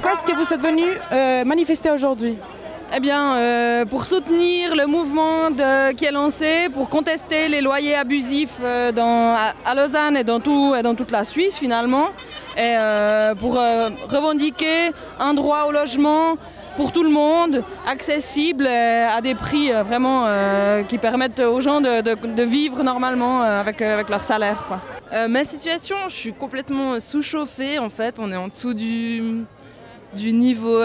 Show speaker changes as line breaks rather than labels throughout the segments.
Pourquoi est-ce que vous êtes venu manifester aujourd'hui?
Eh bien, pour soutenir le mouvement qui est lancé, pour contester les loyers abusifs à Lausanne et dans toute la Suisse finalement, et pour revendiquer un droit au logement pour tout le monde, accessible à des prix vraiment qui permettent aux gens de vivre normalement avec leur salaire, quoi.
Ma situation, je suis complètement sous-chauffée en fait, on est en dessous du niveau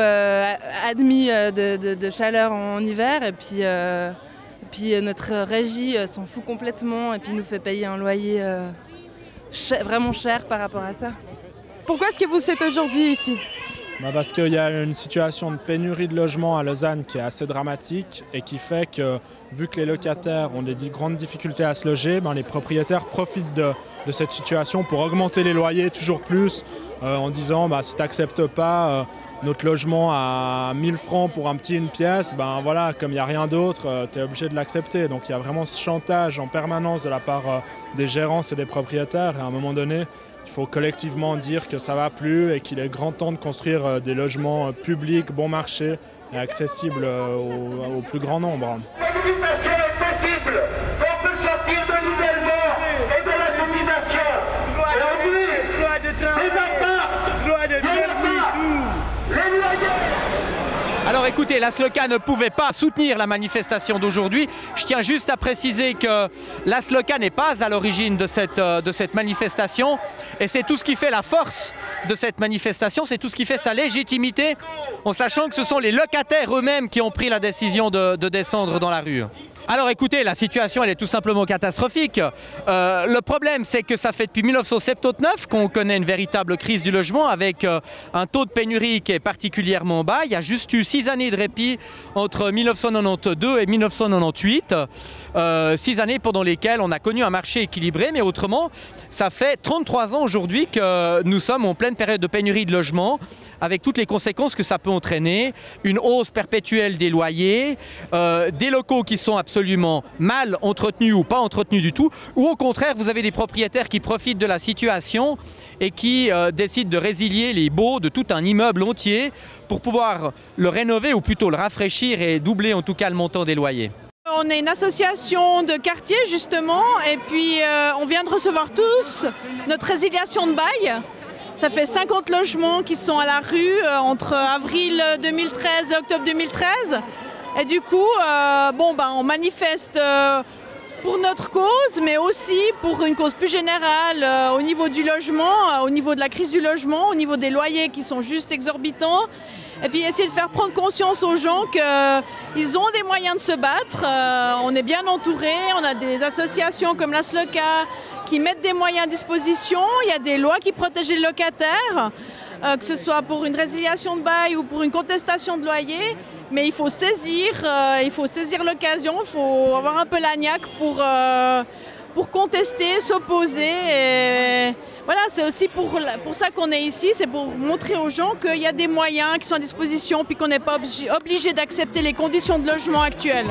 admis de chaleur en hiver et puis notre régie s'en fout complètement et puis nous fait payer un loyer vraiment cher par rapport à ça.
Pourquoi est-ce que vous êtes aujourd'hui ici?
Parce qu'il y a une situation de pénurie de logements à Lausanne qui est assez dramatique et qui fait que, vu que les locataires ont des grandes difficultés à se loger, les propriétaires profitent de cette situation pour augmenter les loyers toujours plus en disant si tu n'acceptes pas notre logement à 1000 francs pour une pièce, voilà, comme il n'y a rien d'autre, tu es obligé de l'accepter. Donc il y a vraiment ce chantage en permanence de la part des gérants et des propriétaires. Et à un moment donné, il faut collectivement dire que ça ne va plus et qu'il est grand temps de construire des logements publics, bon marché et accessibles au plus grand nombre.
L'habilitation est possible, on peut sortir de l'isolement et de la domination. Droit de travail, droit de permis, tout. Les loyers.
Alors écoutez, la SLOCA ne pouvait pas soutenir la manifestation d'aujourd'hui. Je tiens juste à préciser que la SLOCA n'est pas à l'origine de cette manifestation. Et c'est tout ce qui fait la force de cette manifestation, c'est tout ce qui fait sa légitimité, en sachant que ce sont les locataires eux-mêmes qui ont pris la décision de descendre dans la rue. Alors écoutez, la situation elle est tout simplement catastrophique. Le problème c'est que ça fait depuis 1979 qu'on connaît une véritable crise du logement avec un taux de pénurie qui est particulièrement bas. Il y a juste eu 6 années de répit entre 1992 et 1998. 6 années pendant lesquelles on a connu un marché équilibré, mais autrement, ça fait 33 ans aujourd'hui que nous sommes en pleine période de pénurie de logement, avec toutes les conséquences que ça peut entraîner, une hausse perpétuelle des loyers, des locaux qui sont absolument mal entretenus ou pas entretenus du tout, ou au contraire, vous avez des propriétaires qui profitent de la situation et qui décident de résilier les baux de tout un immeuble entier pour pouvoir le rénover ou plutôt le rafraîchir et doubler en tout cas le montant des loyers.
On est une association de quartier justement et puis on vient de recevoir tous notre résiliation de bail. Ça fait 50 logements qui sont à la rue entre avril 2013 et octobre 2013. Et du coup, on manifeste pour notre cause, mais aussi pour une cause plus générale au niveau du logement, au niveau de la crise du logement, au niveau des loyers qui sont juste exorbitants. Et puis essayer de faire prendre conscience aux gens qu'ils ont des moyens de se battre. On est bien entouré, on a des associations comme la SLOCA qui mettent des moyens à disposition. Il y a des lois qui protègent les locataires, que ce soit pour une résiliation de bail ou pour une contestation de loyer. Mais il faut saisir l'occasion, il faut avoir un peu la niaque pour contester, s'opposer. Et voilà, c'est aussi pour ça qu'on est ici, c'est pour montrer aux gens qu'il y a des moyens qui sont à disposition puis qu'on n'est pas obligé d'accepter les conditions de logement actuelles.